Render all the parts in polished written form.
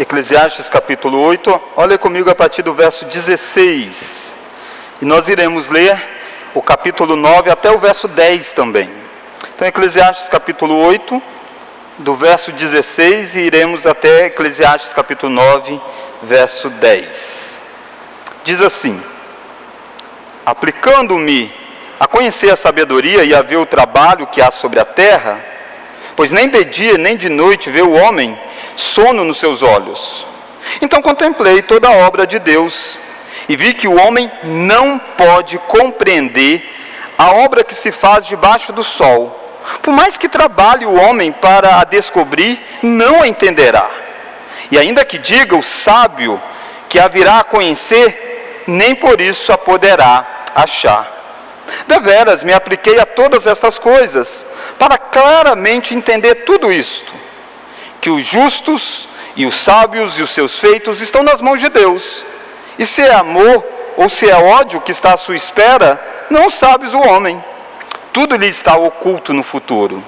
Eclesiastes capítulo 8, olha comigo a partir do verso 16. E nós iremos ler o capítulo 9 até o verso 10 também. Então, Eclesiastes capítulo 8, do verso 16, e iremos até Eclesiastes capítulo 9, verso 10. Diz assim: aplicando-me a conhecer a sabedoria e a ver o trabalho que há sobre a terra, pois nem de dia nem de noite vê o homem sono nos seus olhos. Então contemplei toda a obra de Deus e vi que o homem não pode compreender a obra que se faz debaixo do sol. Por mais que trabalhe o homem para a descobrir, não a entenderá. E ainda que diga o sábio que a virá a conhecer, nem por isso a poderá achar. Deveras me apliquei a todas estas coisas, para claramente entender tudo isto, que os justos e os sábios e os seus feitos estão nas mãos de Deus. E se é amor ou se é ódio que está à sua espera, não sabes o homem. Tudo lhe está oculto no futuro.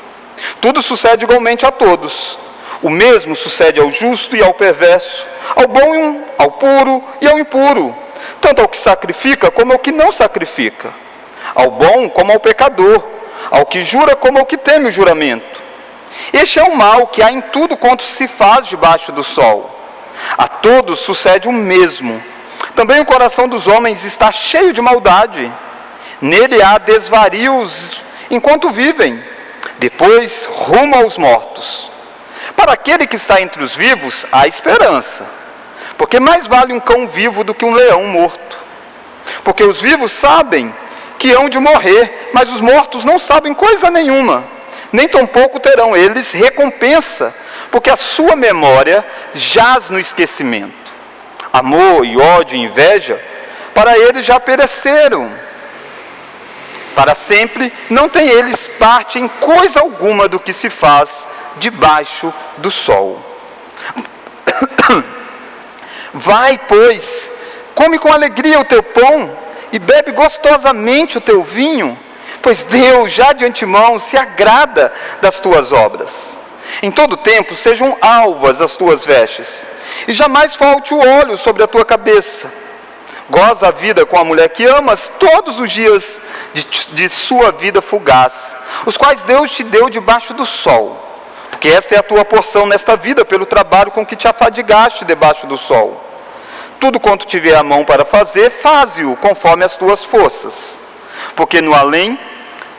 Tudo sucede igualmente a todos. O mesmo sucede ao justo e ao perverso, ao bom, ao puro e ao impuro, tanto ao que sacrifica como ao que não sacrifica, ao bom como ao pecador, ao que jura como ao que teme o juramento. Este é o mal que há em tudo quanto se faz debaixo do sol. A todos sucede o mesmo. Também o coração dos homens está cheio de maldade. Nele há desvarios enquanto vivem, depois rumo aos mortos. Para aquele que está entre os vivos, há esperança, porque mais vale um cão vivo do que um leão morto. Porque os vivos sabem que hão de morrer, mas os mortos não sabem coisa nenhuma, nem tampouco terão eles recompensa, porque a sua memória jaz no esquecimento. Amor e ódio e inveja, para eles já pereceram. Para sempre não tem eles parte em coisa alguma do que se faz debaixo do sol. Vai, pois, come com alegria o teu pão e bebe gostosamente o teu vinho, pois Deus já de antemão se agrada das tuas obras. Em todo tempo sejam alvas as tuas vestes, e jamais falte o óleo sobre a tua cabeça. Goza a vida com a mulher que amas todos os dias de sua vida fugaz, os quais Deus te deu debaixo do sol, porque esta é a tua porção nesta vida, pelo trabalho com que te afadigaste debaixo do sol. Tudo quanto tiver a mão para fazer, faze-o conforme as tuas forças. Porque no além,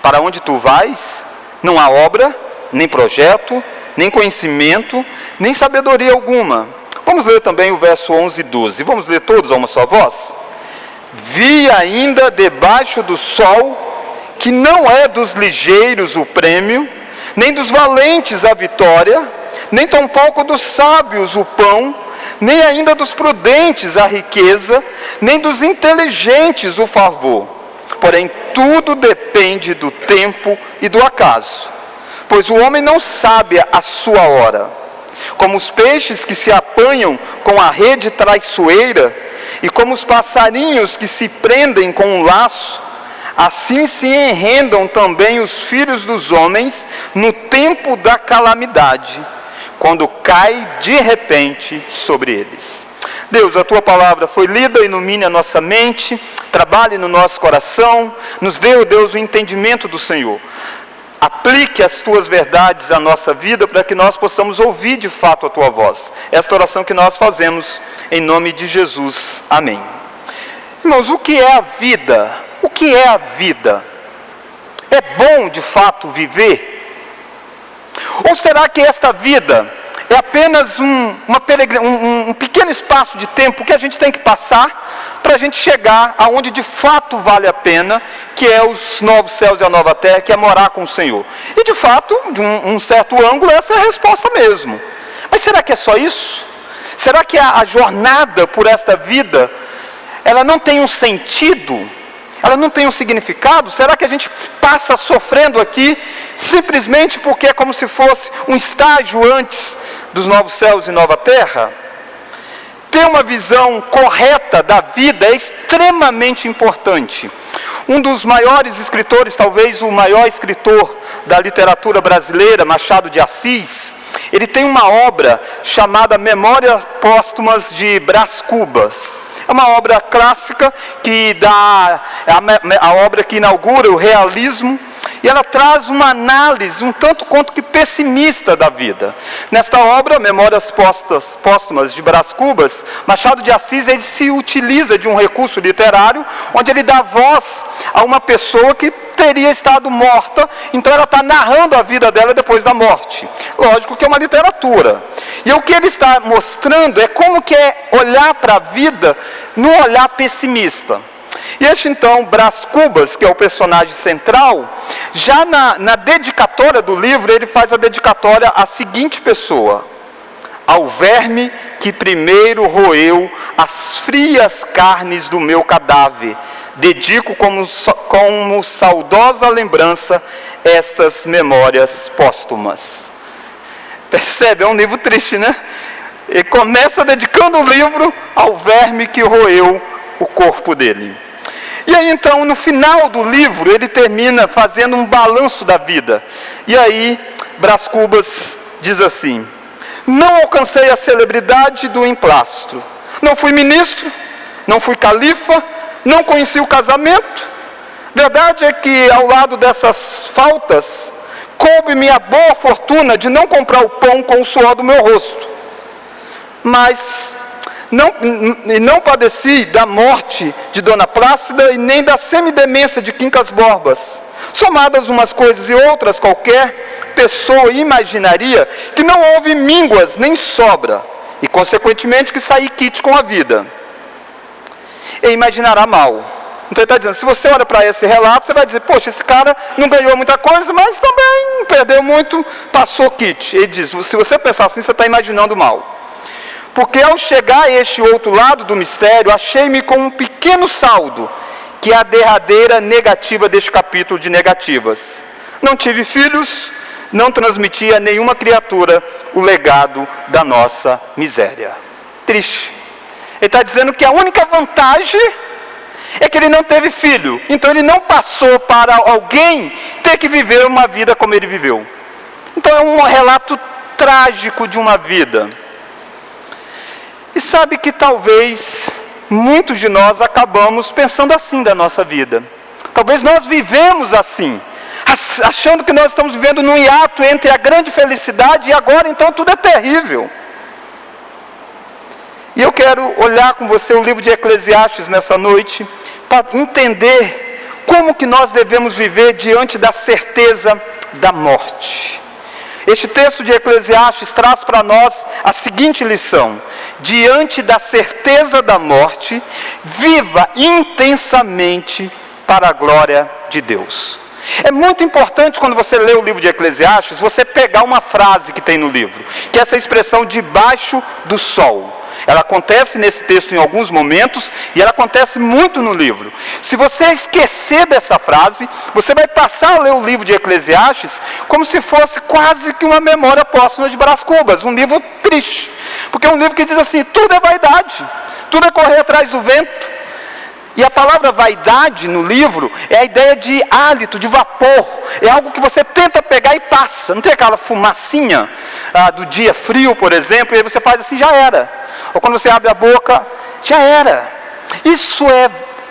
para onde tu vais, não há obra, nem projeto, nem conhecimento, nem sabedoria alguma. Vamos ler também o verso 11 e 12. Vamos ler todos a uma só voz? Vi ainda debaixo do sol, que não é dos ligeiros o prêmio, nem dos valentes a vitória, nem tampouco dos sábios o pão, nem ainda dos prudentes a riqueza, nem dos inteligentes o favor. Porém, tudo depende do tempo e do acaso, pois o homem não sabe a sua hora. Como os peixes que se apanham com a rede traiçoeira, e como os passarinhos que se prendem com um laço, assim se enredam também os filhos dos homens no tempo da calamidade, quando cai de repente sobre eles. Deus, a tua palavra foi lida, ilumine a nossa mente, trabalhe no nosso coração, nos dê, ó Deus, o entendimento do Senhor. Aplique as tuas verdades à nossa vida, para que nós possamos ouvir de fato a tua voz. Esta oração que nós fazemos em nome de Jesus. Amém. Irmãos, o que é a vida? O que é a vida? É bom de fato viver? Ou será que esta vida é apenas um pequeno espaço de tempo que a gente tem que passar para a gente chegar aonde de fato vale a pena, que é os novos céus e a nova terra, que é morar com o Senhor? E de fato, de um certo ângulo, essa é a resposta mesmo. Mas será que é só isso? Será que a jornada por esta vida, ela não tem um sentido? Ela não tem um significado? Será que a gente passa sofrendo aqui simplesmente porque é como se fosse um estágio antes dos novos céus e nova terra? Ter uma visão correta da vida é extremamente importante. Um dos maiores escritores, talvez o maior escritor da literatura brasileira, Machado de Assis, ele tem uma obra chamada Memórias Póstumas de Brás Cubas. É uma obra clássica que dá a obra que inaugura o realismo, e ela traz uma análise um tanto quanto que pessimista da vida. Nesta obra, Memórias Póstumas de Brás Cubas, Machado de Assis ele se utiliza de um recurso literário, onde ele dá voz a uma pessoa que teria estado morta, então ela está narrando a vida dela depois da morte. Lógico que é uma literatura. E o que ele está mostrando é como que é olhar para a vida num olhar pessimista. E este então, Brás Cubas, que é o personagem central, já na dedicatória do livro, ele faz a dedicatória à seguinte pessoa: ao verme que primeiro roeu as frias carnes do meu cadáver, dedico como saudosa lembrança estas memórias póstumas. Percebe? É um livro triste, né? Ele começa dedicando o livro ao verme que roeu o corpo dele. E aí então, no final do livro, ele termina fazendo um balanço da vida. E aí, Brás Cubas diz assim: não alcancei a celebridade do emplastro, não fui ministro, não fui califa, não conheci o casamento. Verdade é que, ao lado dessas faltas, coube-me a boa fortuna de não comprar o pão com o suor do meu rosto. Mas não padeci da morte de Dona Plácida e nem da semidemência de Quincas Borbas. Somadas umas coisas e outras, qualquer pessoa imaginaria que não houve mínguas nem sobra, e consequentemente que saí quite com a vida. E imaginará mal. Então ele está dizendo, se você olha para esse relato, você vai dizer, poxa, esse cara não ganhou muita coisa, mas também perdeu muito, passou quite. Ele diz, se você pensar assim, você está imaginando mal. Porque ao chegar a este outro lado do mistério, achei-me com um pequeno saldo, que é a derradeira negativa deste capítulo de negativas. Não tive filhos, não transmiti a nenhuma criatura o legado da nossa miséria. Triste. Ele está dizendo que a única vantagem é que ele não teve filho. Então ele não passou para alguém ter que viver uma vida como ele viveu. Então é um relato trágico de uma vida. E sabe que talvez muitos de nós acabamos pensando assim da nossa vida. Talvez nós vivemos assim, achando que nós estamos vivendo num hiato entre a grande felicidade e agora então tudo é terrível. E eu quero olhar com você o livro de Eclesiastes nessa noite, para entender como que nós devemos viver diante da certeza da morte. Este texto de Eclesiastes traz para nós a seguinte lição: diante da certeza da morte, viva intensamente para a glória de Deus. É muito importante quando você lê o livro de Eclesiastes, você pegar uma frase que tem no livro, que é essa expressão debaixo do sol. Ela acontece nesse texto em alguns momentos e ela acontece muito no livro. Se você esquecer dessa frase, você vai passar a ler o livro de Eclesiastes como se fosse quase que uma memória póstuma de Brás Cubas, um livro triste. Porque é um livro que diz assim, tudo é vaidade, tudo é correr atrás do vento. E a palavra vaidade no livro é a ideia de hálito, de vapor. É algo que você tenta pegar e passa. Não tem aquela fumacinha do dia frio, por exemplo, e aí você faz assim, já era. Ou quando você abre a boca, já era. Isso é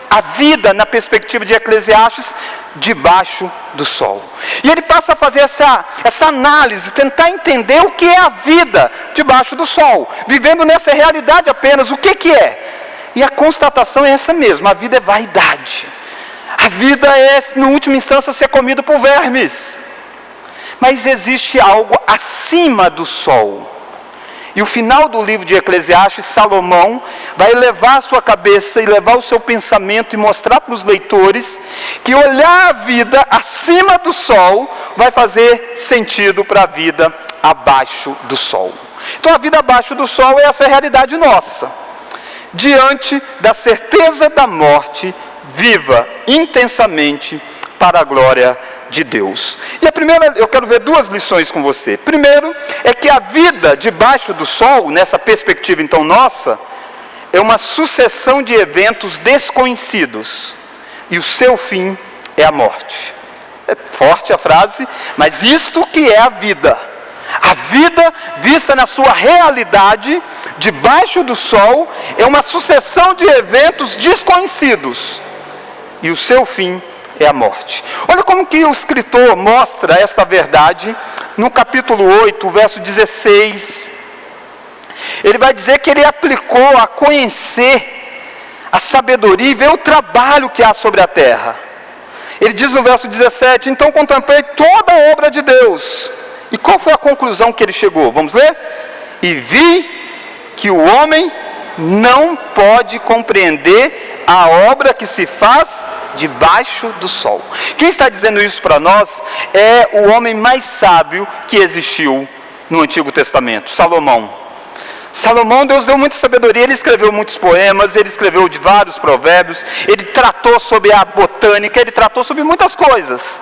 a vida na perspectiva de Eclesiastes, debaixo do sol. E ele passa a fazer essa análise, tentar entender o que é a vida debaixo do sol. Vivendo nessa realidade apenas, o que é? E a constatação é essa mesmo, a vida é vaidade. A vida é, na última instância, ser comido por vermes. Mas existe algo acima do sol. E o final do livro de Eclesiastes, Salomão vai elevar a sua cabeça e levar o seu pensamento e mostrar para os leitores que olhar a vida acima do sol vai fazer sentido para a vida abaixo do sol. Então a vida abaixo do sol é essa realidade nossa. Diante da certeza da morte, viva intensamente para a glória de Deus. E a primeira, eu quero ver duas lições com você. Primeiro, é que a vida debaixo do sol, nessa perspectiva então nossa, é uma sucessão de eventos desconhecidos. E o seu fim é a morte. É forte a frase, mas isto que é a vida. A vida, vista na sua realidade, debaixo do sol, é uma sucessão de eventos desconhecidos. E o seu fim é a morte. Olha como que o escritor mostra esta verdade no capítulo 8, verso 16. Ele vai dizer que ele aplicou a conhecer a sabedoria e ver o trabalho que há sobre a terra. Ele diz no verso 17: então contemplei toda a obra de Deus. E qual foi a conclusão que ele chegou? Vamos ler? E vi que o homem não pode compreender a obra que se faz debaixo do sol. Quem está dizendo isso para nós é o homem mais sábio que existiu no Antigo Testamento, Salomão. Salomão, Deus deu muita sabedoria, ele escreveu muitos poemas, ele escreveu de vários provérbios, ele tratou sobre a botânica, ele tratou sobre muitas coisas.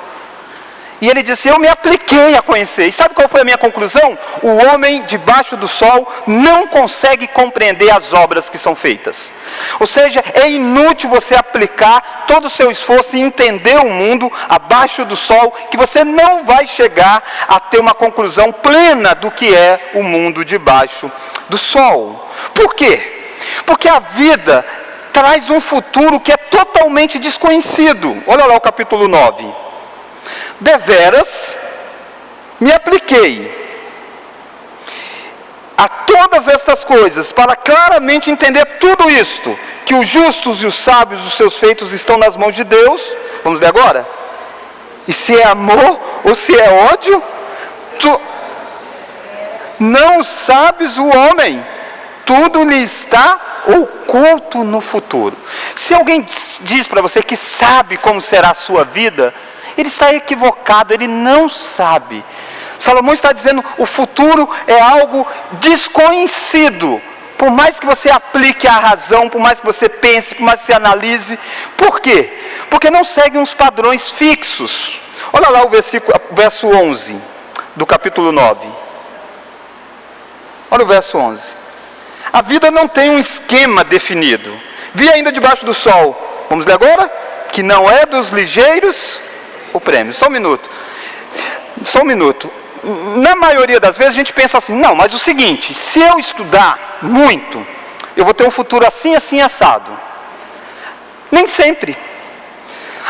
E ele disse: eu me apliquei a conhecer. E sabe qual foi a minha conclusão? O homem debaixo do sol não consegue compreender as obras que são feitas. Ou seja, é inútil você aplicar todo o seu esforço e entender o mundo abaixo do sol, que você não vai chegar a ter uma conclusão plena do que é o mundo debaixo do sol. Por quê? Porque a vida traz um futuro que é totalmente desconhecido. Olha lá o capítulo 9. Deveras me apliquei a todas estas coisas, para claramente entender tudo isto, que os justos e os sábios, os seus feitos estão nas mãos de Deus. Vamos ler agora? E se é amor ou se é ódio, tu não sabes o homem, tudo lhe está oculto no futuro. Se alguém diz para você que sabe como será a sua vida, ele está equivocado, ele não sabe. Salomão está dizendo: o futuro é algo desconhecido. Por mais que você aplique a razão, por mais que você pense, por mais que você analise. Por quê? Porque não segue uns padrões fixos. Olha lá o verso 11 do capítulo 9. Olha o verso 11. A vida não tem um esquema definido. Vi ainda debaixo do sol. Vamos ler agora? Que não é dos ligeiros o prêmio. Só um minuto. Na maioria das vezes a gente pensa assim: não, mas o seguinte, se eu estudar muito, eu vou ter um futuro assim, assim, assado. Nem sempre.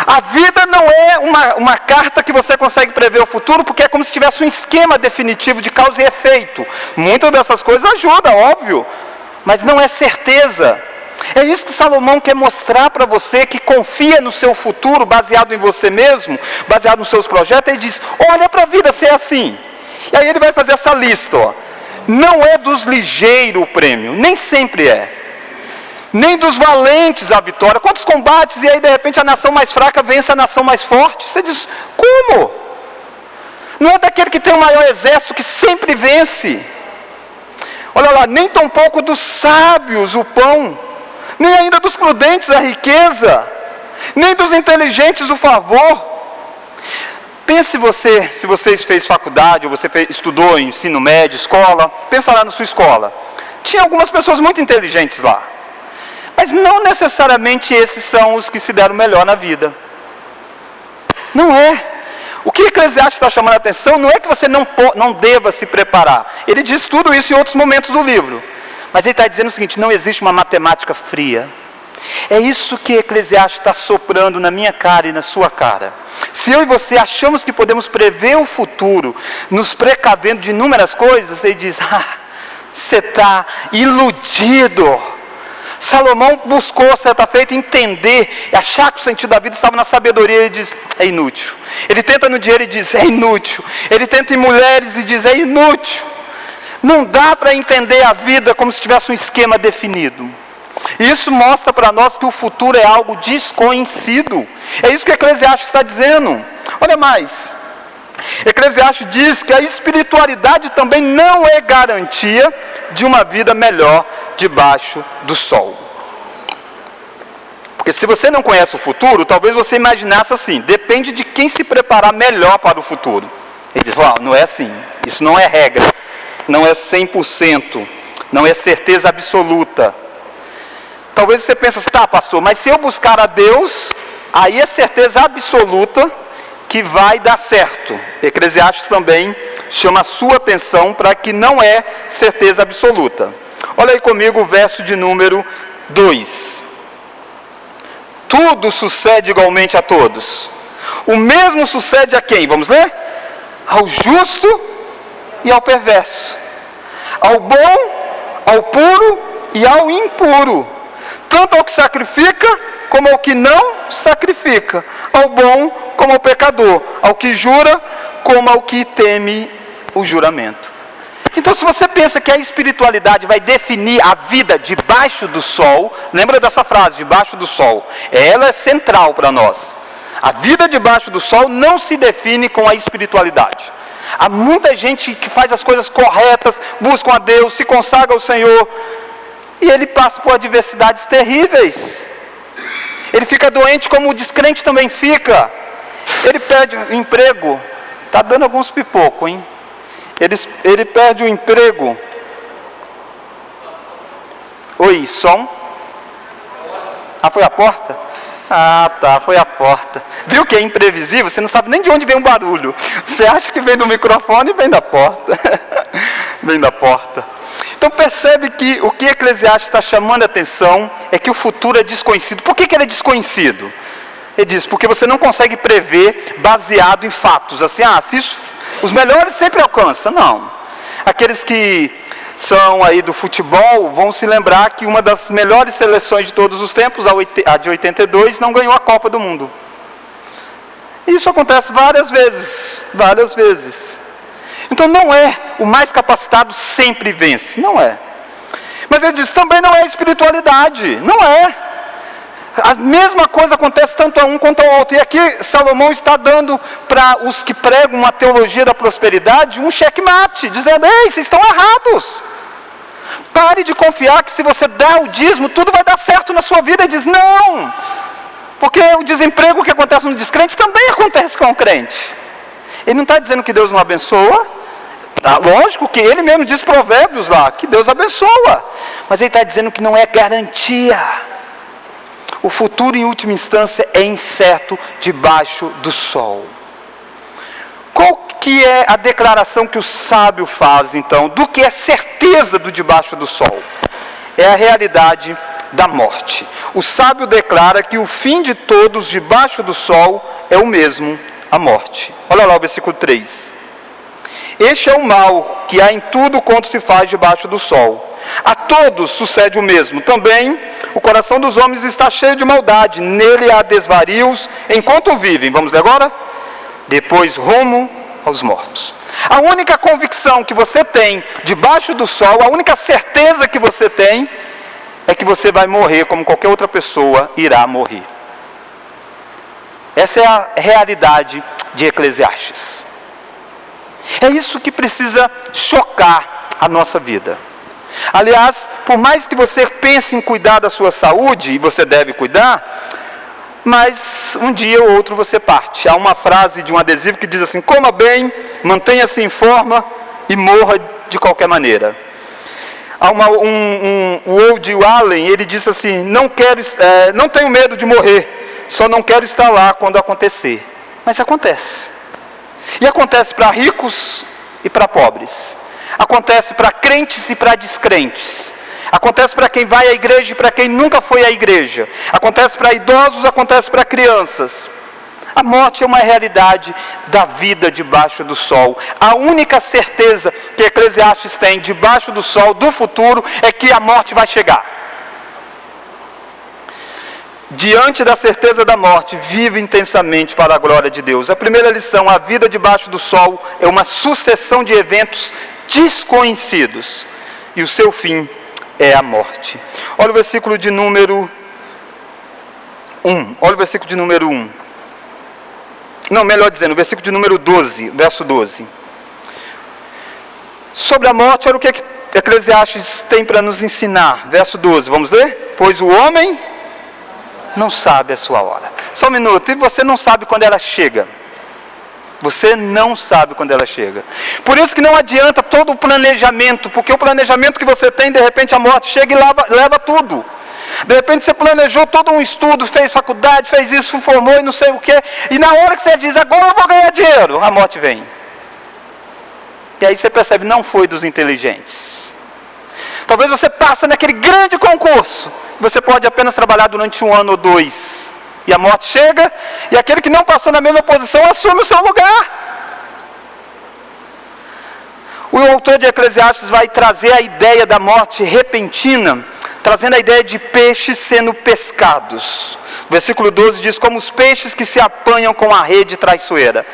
A vida não é uma carta que você consegue prever o futuro, porque é como se tivesse um esquema definitivo de causa e efeito. Muitas dessas coisas ajudam, óbvio, mas não é certeza. É isso que Salomão quer mostrar para você, que confia no seu futuro, baseado em você mesmo, baseado nos seus projetos. Ele diz: olha para a vida ser assim. E aí ele vai fazer essa lista, ó. Não é dos ligeiros o prêmio, nem sempre é. Nem dos valentes a vitória. Quantos combates e aí de repente a nação mais fraca vence a nação mais forte? Você diz: como? Não é daquele que tem o maior exército que sempre vence. Olha lá, nem tampouco dos sábios o pão, nem ainda dos prudentes a riqueza, nem dos inteligentes o favor. Pense você, se você fez faculdade, ou você estudou em ensino médio, escola, pensa lá na sua escola. Tinha algumas pessoas muito inteligentes lá, mas não necessariamente esses são os que se deram melhor na vida. Não é. O que Eclesiastes está chamando a atenção não é que você não deva se preparar. Ele diz tudo isso em outros momentos do livro. Mas ele está dizendo o seguinte: não existe uma matemática fria. É isso que Eclesiastes está soprando na minha cara e na sua cara. Se eu e você achamos que podemos prever o futuro, nos precavendo de inúmeras coisas, ele diz: você está iludido. Salomão buscou, certa feita, entender, achar que o sentido da vida estava na sabedoria. Ele diz: é inútil. Ele tenta no dinheiro e diz: é inútil. Ele tenta em mulheres e diz: é inútil. Não dá para entender a vida como se tivesse um esquema definido. Isso mostra para nós que o futuro é algo desconhecido. É isso que Eclesiastes está dizendo. Olha mais. Eclesiastes diz que a espiritualidade também não é garantia de uma vida melhor debaixo do sol. Porque se você não conhece o futuro, talvez você imaginasse assim: depende de quem se preparar melhor para o futuro. Ele diz: não é assim, isso não é regra, não é 100%, não é certeza absoluta. Talvez você pense assim: tá, pastor, mas se eu buscar a Deus, aí é certeza absoluta que vai dar certo. Eclesiastes também chama a sua atenção para que não é certeza absoluta. Olha aí comigo o verso de número 2. Tudo sucede igualmente a todos. O mesmo sucede a quem? Vamos ler? Ao justo e ao perverso. Ao bom, ao puro e ao impuro. Tanto ao que sacrifica, como ao que não sacrifica. Ao bom, como ao pecador. Ao que jura, como ao que teme o juramento. Então, se você pensa que a espiritualidade vai definir a vida debaixo do sol, lembra dessa frase, debaixo do sol? Ela é central para nós. A vida debaixo do sol não se define com a espiritualidade. Há muita gente que faz as coisas corretas, buscam a Deus, se consagra ao Senhor, e ele passa por adversidades terríveis. Ele fica doente como o descrente também fica. Ele perde o emprego. Está dando alguns pipocos, hein? Ele perde o emprego. Oi, som? Ah, foi a porta? Ah, tá, foi a porta. Viu que é imprevisível? Você não sabe nem de onde vem o barulho. Você acha que vem do microfone e vem da porta. Vem da porta. Então percebe que o que Eclesiastes está chamando a atenção é que o futuro é desconhecido. Por que ele é desconhecido? Ele diz, porque você não consegue prever baseado em fatos. Assim, se isso, os melhores sempre alcançam. Não. Aqueles que são aí do futebol vão se lembrar que uma das melhores seleções de todos os tempos, a de 82, não ganhou a Copa do Mundo. Isso acontece várias vezes. Então não é o mais capacitado sempre vence, não é. Mas ele diz, também não é espiritualidade, não é. A mesma coisa acontece tanto a um quanto ao outro. E aqui Salomão está dando para os que pregam uma teologia da prosperidade um checkmate, dizendo, ei, vocês estão errados. Pare de confiar que se você der o dízimo, tudo vai dar certo na sua vida. Ele diz, não, porque o desemprego que acontece no descrente também acontece com o crente. Ele não está dizendo que Deus não abençoa. Lógico que ele mesmo diz provérbios lá, que Deus abençoa. Mas ele está dizendo que não é garantia. O futuro, em última instância, é incerto debaixo do sol. Qual que é a declaração que o sábio faz, então, do que é certeza do debaixo do sol? É a realidade da morte. O sábio declara que o fim de todos debaixo do sol é o mesmo, a morte. Olha lá o versículo 3. Este é o mal que há em tudo quanto se faz debaixo do sol. A todos sucede o mesmo. Também o coração dos homens está cheio de maldade. Nele há desvarios enquanto vivem. Vamos ler agora? Depois rumo aos mortos. A única convicção que você tem debaixo do sol, a única certeza que você tem, é que você vai morrer como qualquer outra pessoa irá morrer. Essa é a realidade de Eclesiastes. É isso que precisa chocar a nossa vida. Aliás, por mais que você pense em cuidar da sua saúde, e você deve cuidar, mas um dia ou outro você parte. Há uma frase de um adesivo que diz assim, coma bem, mantenha-se em forma e morra de qualquer maneira. Há o Woody Allen, ele disse assim, não tenho medo de morrer, só não quero estar lá quando acontecer. Mas acontece. E acontece para ricos e para pobres. Acontece para crentes e para descrentes. Acontece para quem vai à igreja e para quem nunca foi à igreja. Acontece para idosos, acontece para crianças. A morte é uma realidade da vida debaixo do sol. A única certeza que Eclesiastes tem debaixo do sol do futuro é que a morte vai chegar. Diante da certeza da morte, vive intensamente para a glória de Deus. A primeira lição, a vida debaixo do sol é uma sucessão de eventos desconhecidos. E o seu fim é a morte. Olha o versículo de número 1. Olha o versículo de número 1. Não, melhor dizendo, o versículo de número 12, verso 12. Sobre a morte, olha o que Eclesiastes tem para nos ensinar. Verso 12, vamos ler? Pois o homem não sabe a sua hora. Só um minuto, e você não sabe quando ela chega. Você não sabe quando ela chega. Por isso que não adianta todo o planejamento, porque o planejamento que você tem, de repente a morte chega e leva tudo. De repente você planejou todo um estudo, fez faculdade, fez isso, formou e não sei o quê. E na hora que você diz, agora eu vou ganhar dinheiro, a morte vem. E aí você percebe, não foi dos inteligentes. Talvez você passe naquele grande concurso. Você pode apenas trabalhar durante 1 ano ou 2. E a morte chega, e aquele que não passou na mesma posição assume o seu lugar. O autor de Eclesiastes vai trazer a ideia da morte repentina, trazendo a ideia de peixes sendo pescados. O versículo 12 diz, como os peixes que se apanham com a rede traiçoeira.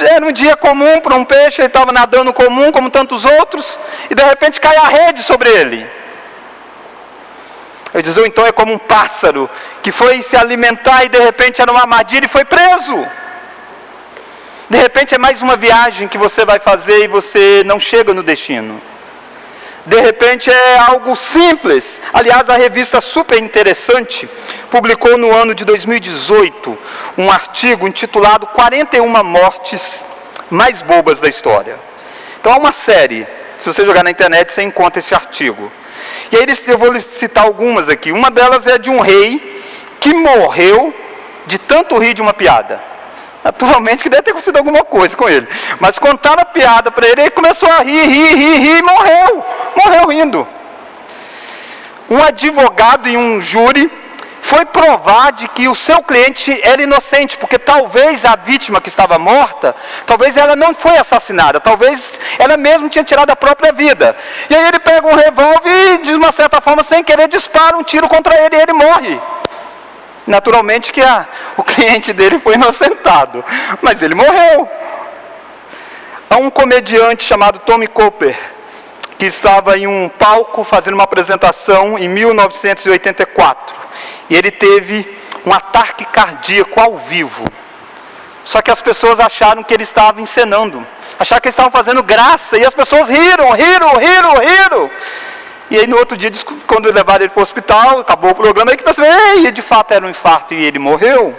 Era um dia comum para um peixe, ele estava nadando comum, como tantos outros, e de repente cai a rede sobre ele. Ele diz, ou então é como um pássaro, que foi se alimentar e de repente era uma armadilha e foi preso. De repente é mais uma viagem que você vai fazer e você não chega no destino. De repente é algo simples. Aliás, a revista Super Interessante publicou no ano de 2018 um artigo intitulado 41 mortes mais bobas da história. Então é uma série. Se você jogar na internet, você encontra esse artigo. E aí eu vou citar algumas aqui. Uma delas é de um rei que morreu de tanto rir de uma piada. Naturalmente que deve ter acontecido alguma coisa com ele. Mas contaram a piada para ele, ele começou a rir e morreu. Morreu rindo. Um advogado e um júri foi provar de que o seu cliente era inocente, porque talvez a vítima que estava morta, talvez ela não foi assassinada, talvez ela mesmo tinha tirado a própria vida. E aí ele pega um revólver e, de uma certa forma, sem querer, dispara um tiro contra ele e ele morre. Naturalmente que o cliente dele foi inocentado, mas ele morreu. Há um comediante chamado Tommy Cooper, que estava em um palco fazendo uma apresentação em 1984. E ele teve um ataque cardíaco ao vivo. Só que as pessoas acharam que ele estava encenando. Acharam que ele estava fazendo graça. E as pessoas riram. E aí no outro dia, quando levaram ele para o hospital, acabou o programa, aí que percebeu, de fato era um infarto e ele morreu.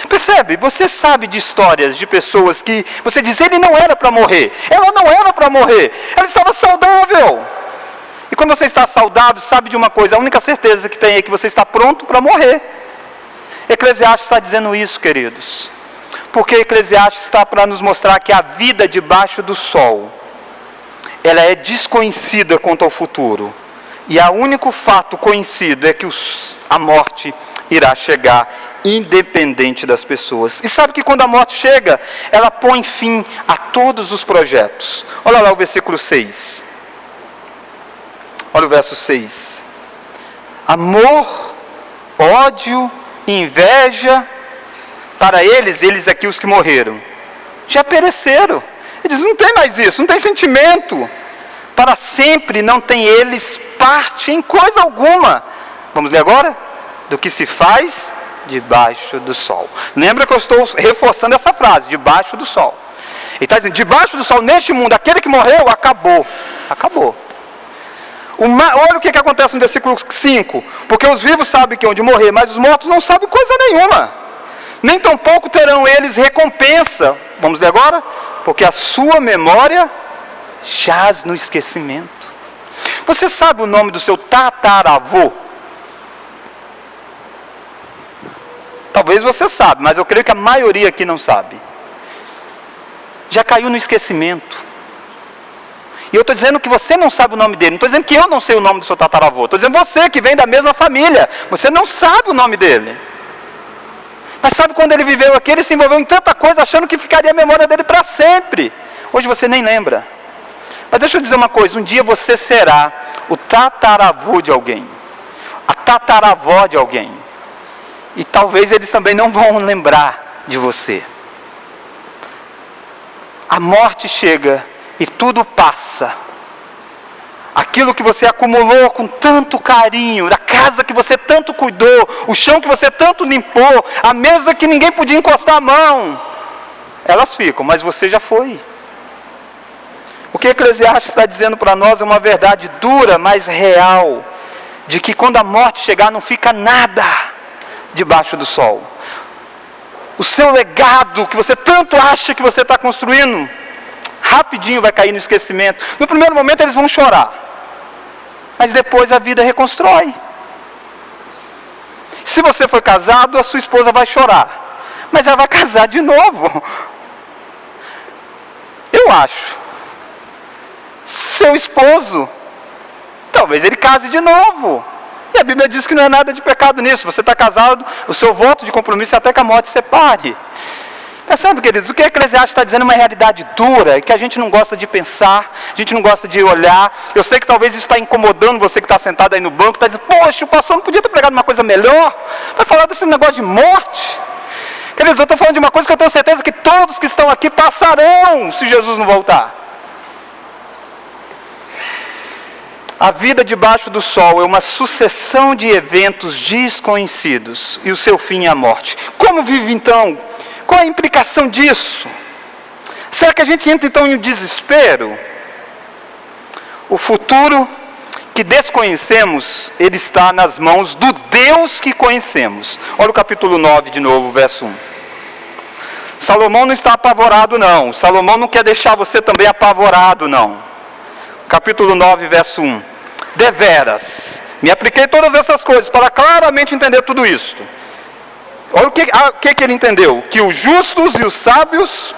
Percebe? Você sabe de histórias de pessoas que você diz, ele não era para morrer. Ela não era para morrer. Ela estava saudável. E quando você está saudável, sabe de uma coisa, a única certeza que tem é que você está pronto para morrer. Eclesiastes está dizendo isso, queridos. Porque Eclesiastes está para nos mostrar que a vida debaixo do sol, ela é desconhecida quanto ao futuro. E o único fato conhecido é que a morte irá chegar, independente das pessoas. E sabe que quando a morte chega, ela põe fim a todos os projetos. Olha lá o versículo 6. Olha o verso 6. Amor, ódio, inveja, para eles aqui os que morreram, já pereceram. Ele diz, não tem mais isso, não tem sentimento. Para sempre não tem eles parte em coisa alguma. Vamos ler agora? Do que se faz debaixo do sol. Lembra que eu estou reforçando essa frase, debaixo do sol. Ele está dizendo, debaixo do sol, neste mundo, aquele que morreu, acabou. Acabou. Olha o que acontece no versículo 5. Porque os vivos sabem que onde morrer, mas os mortos não sabem coisa nenhuma. Nem tampouco terão eles recompensa. Vamos ler agora? Porque a sua memória jaz no esquecimento. Você sabe o nome do seu tataravô? Talvez você sabe, mas eu creio que a maioria aqui não sabe. Já caiu no esquecimento. E eu estou dizendo que você não sabe o nome dele. Não estou dizendo que eu não sei o nome do seu tataravô. Estou dizendo você que vem da mesma família. Você não sabe o nome dele. Mas sabe quando ele viveu aqui, ele se envolveu em tanta coisa, achando que ficaria a memória dele para sempre. Hoje você nem lembra. Mas deixa eu dizer uma coisa, um dia você será o tataravô de alguém. A tataravó de alguém. E talvez eles também não vão lembrar de você. A morte chega e tudo passa. Aquilo que você acumulou com tanto carinho, a casa que você tanto cuidou, o chão que você tanto limpou, a mesa que ninguém podia encostar a mão, elas ficam, mas você já foi. O que Eclesiastes está dizendo para nós é uma verdade dura, mas real, de que quando a morte chegar não fica nada debaixo do sol. O seu legado que você tanto acha que você está construindo, rapidinho vai cair no esquecimento. No primeiro momento eles vão chorar, mas depois a vida reconstrói. Se você for casado, a sua esposa vai chorar, mas ela vai casar de novo. Eu acho. Seu esposo, talvez ele case de novo. E a Bíblia diz que não é nada de pecado nisso. Você está casado, o seu voto de compromisso é até que a morte separe. Mas sabe, queridos, o que a Eclesiastes está dizendo é uma realidade dura, que a gente não gosta de pensar, a gente não gosta de olhar. Eu sei que talvez isso está incomodando você que está sentado aí no banco, está dizendo, poxa, o pastor não podia ter pregado uma coisa melhor? Vai falar desse negócio de morte? Queridos, eu estou falando de uma coisa que eu tenho certeza que todos que estão aqui passarão se Jesus não voltar. A vida debaixo do sol é uma sucessão de eventos desconhecidos, e o seu fim é a morte. Como vive então? Qual a implicação disso? Será que a gente entra então em um desespero? O futuro que desconhecemos, ele está nas mãos do Deus que conhecemos. Olha o capítulo 9 de novo, verso 1. Salomão não está apavorado não. Salomão não quer deixar você também apavorado não. Capítulo 9, verso 1. Deveras, me apliquei todas essas coisas para claramente entender tudo isto. Olha o que ele entendeu. Que os justos e os sábios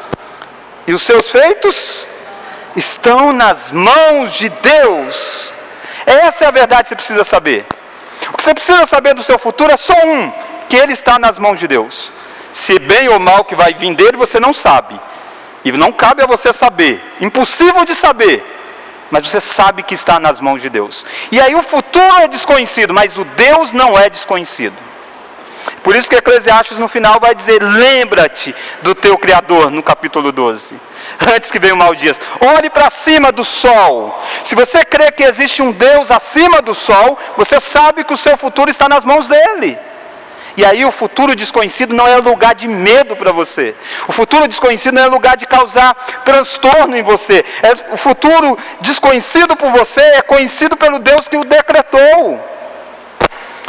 e os seus feitos estão nas mãos de Deus. Essa é a verdade que você precisa saber. O que você precisa saber do seu futuro é só um, que ele está nas mãos de Deus. Se bem ou mal que vai vir dele, você não sabe. E não cabe a você saber. Impossível de saber. Mas você sabe que está nas mãos de Deus. E aí o futuro é desconhecido, mas o Deus não é desconhecido. Por isso que Eclesiastes no final vai dizer, lembra-te do teu Criador, no capítulo 12. Antes que venha o mau dia. Olhe para cima do sol. Se você crê que existe um Deus acima do sol, você sabe que o seu futuro está nas mãos dele. E aí o futuro desconhecido não é lugar de medo para você. O futuro desconhecido não é lugar de causar transtorno em você. O futuro desconhecido por você é conhecido pelo Deus que o decretou.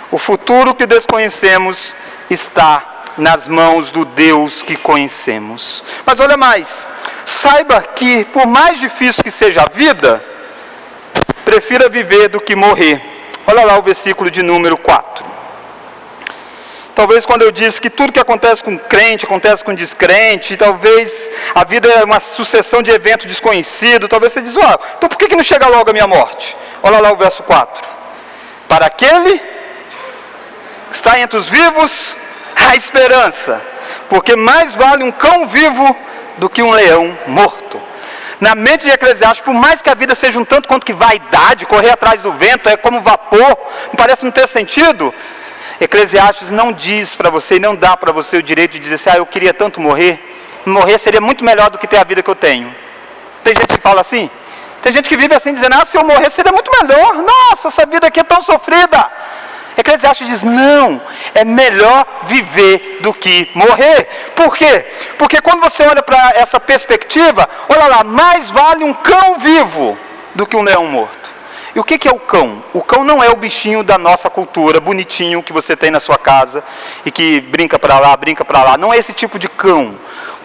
O futuro que desconhecemos está nas mãos do Deus que conhecemos. Mas olha mais, saiba que por mais difícil que seja a vida, prefira viver do que morrer. Olha lá o versículo de número 4. Talvez quando eu disse que tudo que acontece com crente, acontece com descrente, talvez a vida é uma sucessão de eventos desconhecidos, talvez você diz, então por que não chega logo a minha morte? Olha lá o verso 4. Para aquele que está entre os vivos, há esperança, porque mais vale um cão vivo do que um leão morto. Na mente de Eclesiastes, por mais que a vida seja um tanto quanto que vaidade, correr atrás do vento, é como vapor, não parece não ter sentido, Eclesiastes não diz para você, não dá para você o direito de dizer assim, eu queria tanto morrer. Morrer seria muito melhor do que ter a vida que eu tenho. Tem gente que fala assim? Tem gente que vive assim, dizendo, se eu morrer seria muito melhor. Nossa, essa vida aqui é tão sofrida. Eclesiastes diz, não, é melhor viver do que morrer. Por quê? Porque quando você olha para essa perspectiva, olha lá, mais vale um cão vivo do que um leão morto. E o que é o cão? O cão não é o bichinho da nossa cultura, bonitinho, que você tem na sua casa, e que brinca para lá, brinca para lá. Não é esse tipo de cão.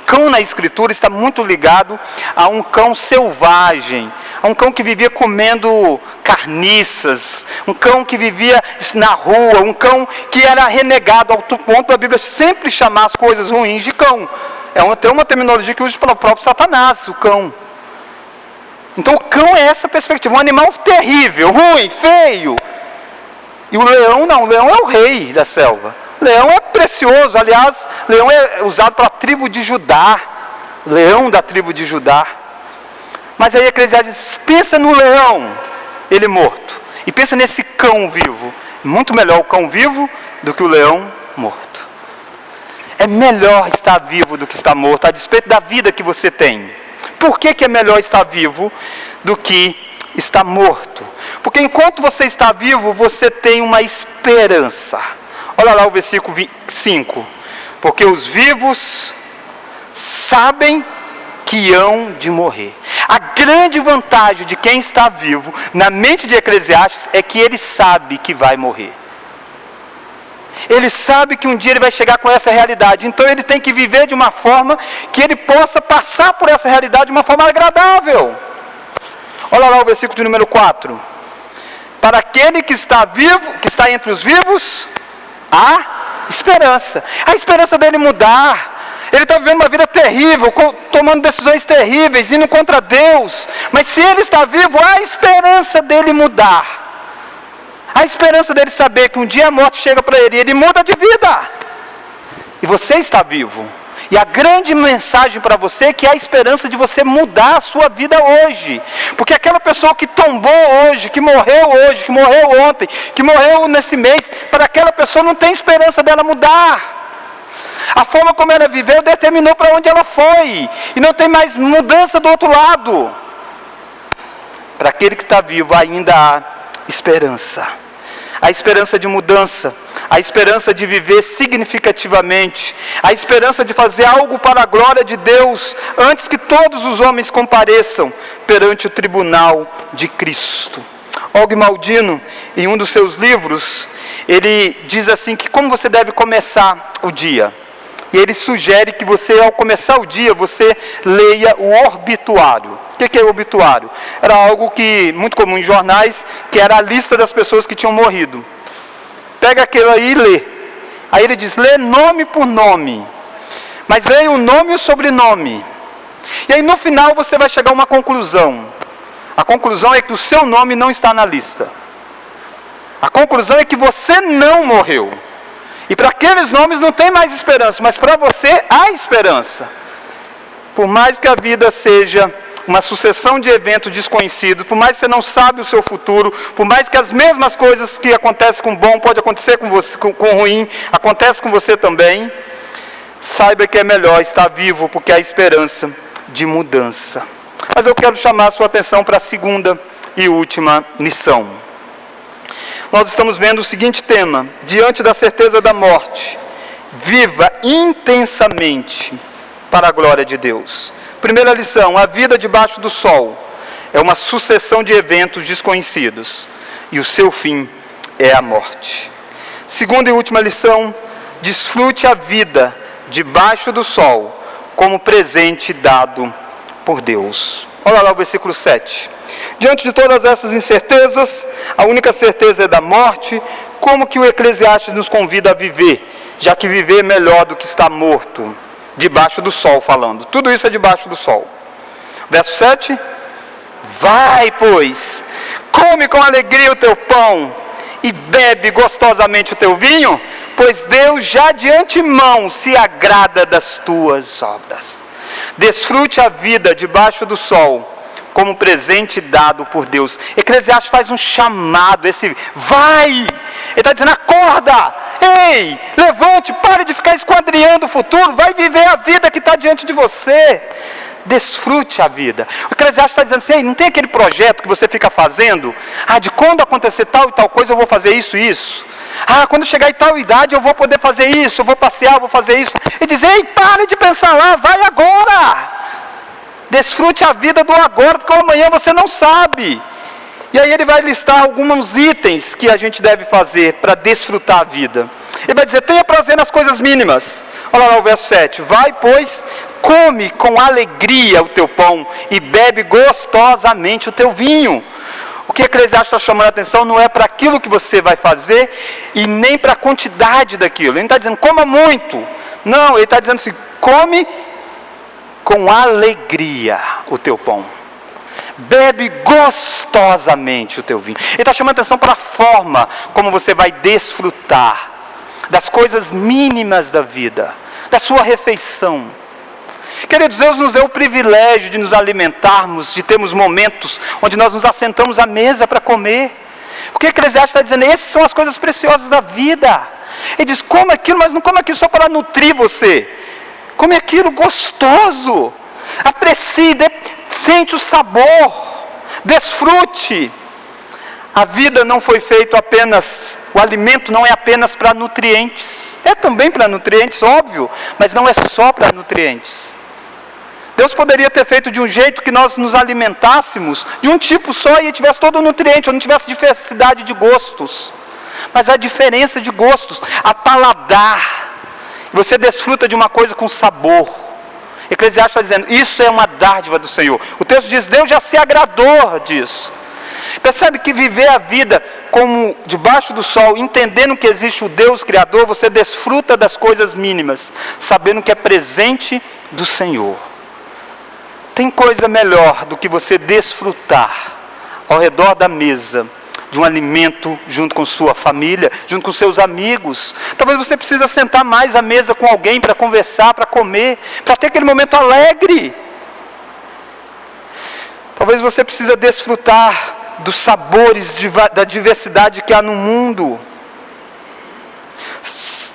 Cão na Escritura está muito ligado a um cão selvagem, a um cão que vivia comendo carniças, um cão que vivia na rua, um cão que era renegado, ao ponto da Bíblia sempre chamar as coisas ruins de cão. É até uma terminologia que usa para o próprio Satanás, o cão. Então o cão é essa perspectiva, um animal terrível, ruim, feio. E o leão não, o leão é o rei da selva. Leão é precioso, aliás, leão é usado para a tribo de Judá. Leão da tribo de Judá. Mas aí Eclesiastes pensa no leão, ele morto. E pensa nesse cão vivo. Muito melhor o cão vivo do que o leão morto. É melhor estar vivo do que estar morto, a despeito da vida que você tem. Por que é melhor estar vivo do que estar morto? Porque enquanto você está vivo, você tem uma esperança. Olha lá o versículo 5. Porque os vivos sabem que hão de morrer. A grande vantagem de quem está vivo, na mente de Eclesiastes, é que ele sabe que vai morrer. Ele sabe que um dia ele vai chegar com essa realidade. Então ele tem que viver de uma forma que ele possa passar por essa realidade de uma forma agradável. Olha lá o versículo de número 4. Para aquele que está vivo, que está entre os vivos, a esperança. A esperança dele mudar. Ele está vivendo uma vida terrível, tomando decisões terríveis, indo contra Deus. Mas se ele está vivo, há a esperança dele mudar. A esperança dele saber que um dia a morte chega para ele e ele muda de vida. E você está vivo. E a grande mensagem para você é que há a esperança de você mudar a sua vida hoje. Porque aquela pessoa que tombou hoje, que morreu ontem, que morreu nesse mês, para aquela pessoa não tem esperança dela mudar. A forma como ela viveu determinou para onde ela foi. E não tem mais mudança do outro lado. Para aquele que está vivo ainda há esperança. A esperança de mudança. A esperança de viver significativamente. A esperança de fazer algo para a glória de Deus. Antes que todos os homens compareçam perante o tribunal de Cristo. Og Maldino, em um dos seus livros, ele diz assim que como você deve começar o dia. E ele sugere que você, ao começar o dia, você leia o obituário. O que é o obituário? Era algo que, muito comum em jornais, que era a lista das pessoas que tinham morrido. Pega aquilo aí e lê. Aí ele diz, lê nome por nome. Mas leia o nome e o sobrenome. E aí no final você vai chegar a uma conclusão. A conclusão é que o seu nome não está na lista. A conclusão é que você não morreu. E para aqueles nomes não tem mais esperança, mas para você há esperança. Por mais que a vida seja uma sucessão de eventos desconhecidos, por mais que você não sabe o seu futuro, por mais que as mesmas coisas que acontecem com o bom, pode acontecer com você, com o ruim, acontece com você também, saiba que é melhor estar vivo, porque há esperança de mudança. Mas eu quero chamar a sua atenção para a segunda e última lição. Nós estamos vendo o seguinte tema: diante da certeza da morte, viva intensamente para a glória de Deus. Primeira lição: a vida debaixo do sol é uma sucessão de eventos desconhecidos e o seu fim é a morte. Segunda e última lição: desfrute a vida debaixo do sol como presente dado por Deus. Olha lá o versículo 7. Diante de todas essas incertezas, a única certeza é da morte. Como que o Eclesiastes nos convida a viver, já que viver é melhor do que estar morto, debaixo do sol falando. Tudo isso é debaixo do sol. Verso 7. Vai, pois, come com alegria o teu pão e bebe gostosamente o teu vinho, pois Deus já de antemão se agrada das tuas obras. Desfrute a vida debaixo do sol como presente dado por Deus. Eclesiastes faz um chamado, esse vai, ele está dizendo, acorda, ei, levante, pare de ficar esquadrinhando o futuro, vai viver a vida que está diante de você, desfrute a vida. O Eclesiastes está dizendo assim, ei, não tem aquele projeto que você fica fazendo, de quando acontecer tal e tal coisa eu vou fazer isso e isso, quando chegar em tal idade eu vou poder fazer isso, eu vou passear, eu vou fazer isso. Ele diz, ei, pare de pensar lá, vai agora. Desfrute a vida do agora, porque amanhã você não sabe. E aí ele vai listar alguns itens que a gente deve fazer para desfrutar a vida. Ele vai dizer, tenha prazer nas coisas mínimas. Olha lá o verso 7. Vai, pois, come com alegria o teu pão e bebe gostosamente o teu vinho. O que Eclesiastes está chamando a atenção não é para aquilo que você vai fazer e nem para a quantidade daquilo. Ele não está dizendo, coma muito. Não, ele está dizendo assim, come com alegria o teu pão. Bebe gostosamente o teu vinho. Ele está chamando a atenção para a forma como você vai desfrutar das coisas mínimas da vida, da sua refeição. Queridos, Deus nos deu o privilégio de nos alimentarmos, de termos momentos onde nós nos assentamos à mesa para comer. O que Eclesiastes está dizendo? Essas são as coisas preciosas da vida. Ele diz, come aquilo, mas não come aquilo só para nutrir você. Come aquilo gostoso. Aprecie, sente o sabor. Desfrute. A vida não foi feita apenas, o alimento não é apenas para nutrientes. É também para nutrientes, óbvio, mas não é só para nutrientes. Deus poderia ter feito de um jeito que nós nos alimentássemos de um tipo só e tivesse todo o nutriente, ou não tivesse diversidade de gostos. Mas a diferença de gostos, a paladar. Você desfruta de uma coisa com sabor. Eclesiastes está dizendo, isso é uma dádiva do Senhor. O texto diz, Deus já se agradou disso. Percebe que viver a vida como debaixo do sol, entendendo que existe o Deus Criador, você desfruta das coisas mínimas, sabendo que é presente do Senhor. Tem coisa melhor do que você desfrutar ao redor da mesa de um alimento junto com sua família, junto com seus amigos. Talvez você precise sentar mais à mesa com alguém para conversar, para comer, para ter aquele momento alegre. Talvez você precise desfrutar dos sabores da diversidade que há no mundo.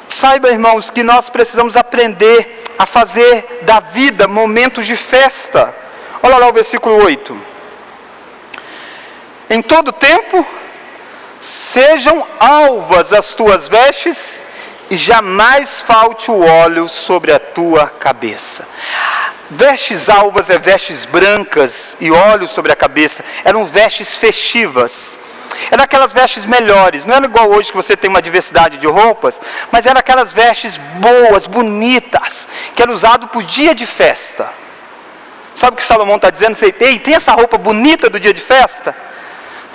Saiba, irmãos, que nós precisamos aprender a fazer da vida momentos de festa. Olha lá o versículo 8. Em todo tempo, sejam alvas as tuas vestes, e jamais falte o óleo sobre a tua cabeça. Vestes alvas é vestes brancas e óleo sobre a cabeça. Eram vestes festivas. Eram aquelas vestes melhores. Não era igual hoje que você tem uma diversidade de roupas, mas eram aquelas vestes boas, bonitas, que era usado para o dia de festa. Sabe o que Salomão está dizendo? Ei, tem essa roupa bonita do dia de festa?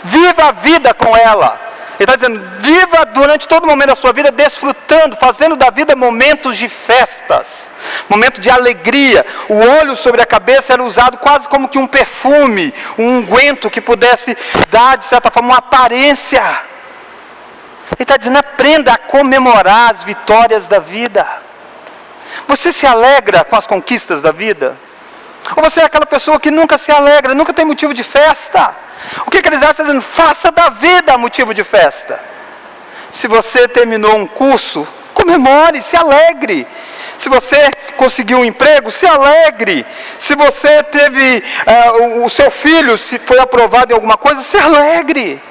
Viva a vida com ela. Ele está dizendo, viva durante todo momento da sua vida, desfrutando, fazendo da vida momentos de festas, momento de alegria. O óleo sobre a cabeça era usado quase como que um perfume, um unguento que pudesse dar, de certa forma, uma aparência. Ele está dizendo, aprenda a comemorar as vitórias da vida. Você se alegra com as conquistas da vida? Ou você é aquela pessoa que nunca se alegra, nunca tem motivo de festa? O que eles acham? Dizendo, faça da vida motivo de festa. Se você terminou um curso, comemore, se alegre. Se você conseguiu um emprego, se alegre. Se você teve o seu filho, se foi aprovado em alguma coisa, se alegre.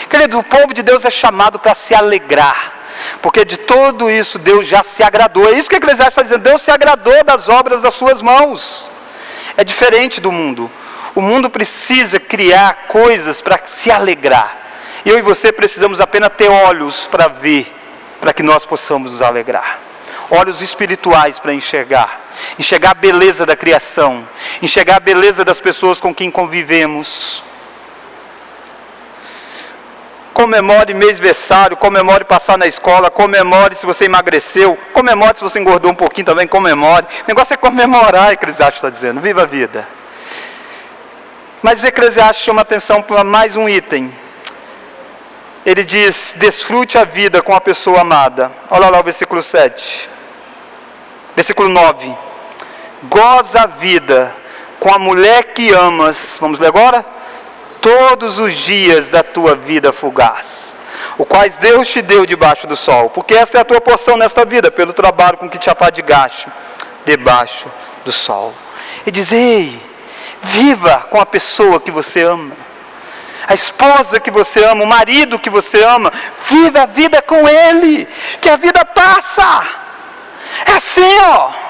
Queridos, o povo de Deus é chamado para se alegrar, porque de tudo isso Deus já se agradou. É isso que a Eclesiastes está dizendo, Deus se agradou das obras das suas mãos. É diferente do mundo. O mundo precisa criar coisas para se alegrar. Eu e você precisamos apenas ter olhos para ver, para que nós possamos nos alegrar. Olhos espirituais para enxergar. Enxergar a beleza da criação. Enxergar a beleza das pessoas com quem convivemos. Comemore mêsversário, comemore passar na escola, comemore se você emagreceu, comemore se você engordou um pouquinho também, comemore. O negócio é comemorar, Eclesiastes está dizendo, viva a vida. Mas Eclesiastes chama atenção para mais um item. Ele diz, desfrute a vida com a pessoa amada. Olha lá o versículo 7. Versículo 9. Goza a vida com a mulher que amas. Vamos ler agora? Todos os dias da tua vida fugaz, o quais Deus te deu debaixo do sol, porque essa é a tua porção nesta vida, pelo trabalho com que te afadigaste debaixo do sol. E diz, ei, viva com a pessoa que você ama, a esposa que você ama, o marido que você ama, viva a vida com ele, que a vida passa. É assim, ó.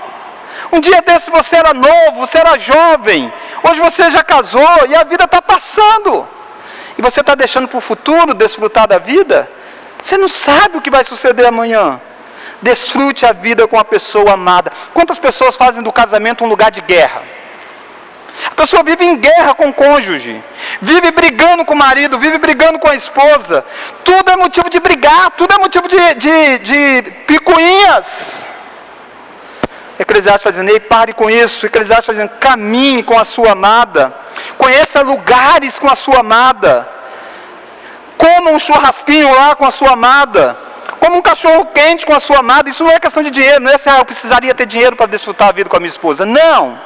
Um dia desse você era novo, você era jovem, hoje você já casou e a vida está passando. E você está deixando para o futuro desfrutar da vida? Você não sabe o que vai suceder amanhã. Desfrute a vida com a pessoa amada. Quantas pessoas fazem do casamento um lugar de guerra? A pessoa vive em guerra com o cônjuge, vive brigando com o marido, vive brigando com a esposa. Tudo é motivo de brigar, tudo é motivo de picuinhas. Eclesiastes está dizendo, ei, pare com isso. Eclesiastes está dizendo, caminhe com a sua amada, conheça lugares com a sua amada, coma um churrasquinho lá com a sua amada, coma um cachorro quente com a sua amada. Isso não é questão de dinheiro, não é assim, eu precisaria ter dinheiro para desfrutar a vida com a minha esposa. Não,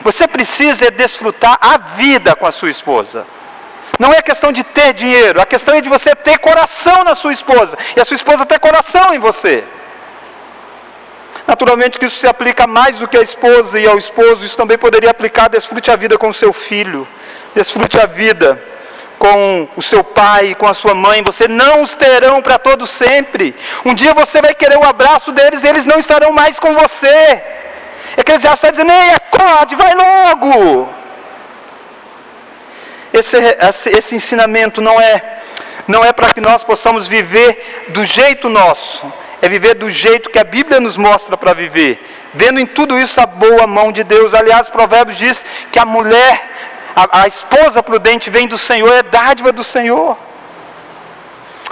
você precisa desfrutar a vida com a sua esposa. Não é questão de ter dinheiro, a questão é de você ter coração na sua esposa, e a sua esposa ter coração em você. Naturalmente que isso se aplica mais do que à esposa e ao esposo, isso também poderia aplicar, desfrute a vida com o seu filho, desfrute a vida com o seu pai, com a sua mãe. Você não os terão para todo sempre. Um dia você vai querer o abraço deles e eles não estarão mais com você. Eclesiastes está dizendo, ei, acorde, vai logo. Esse ensinamento não é para que nós possamos viver do jeito nosso. É viver do jeito que a Bíblia nos mostra para viver, vendo em tudo isso a boa mão de Deus. Aliás, Provérbios diz que a mulher a esposa prudente vem do Senhor, é dádiva do Senhor.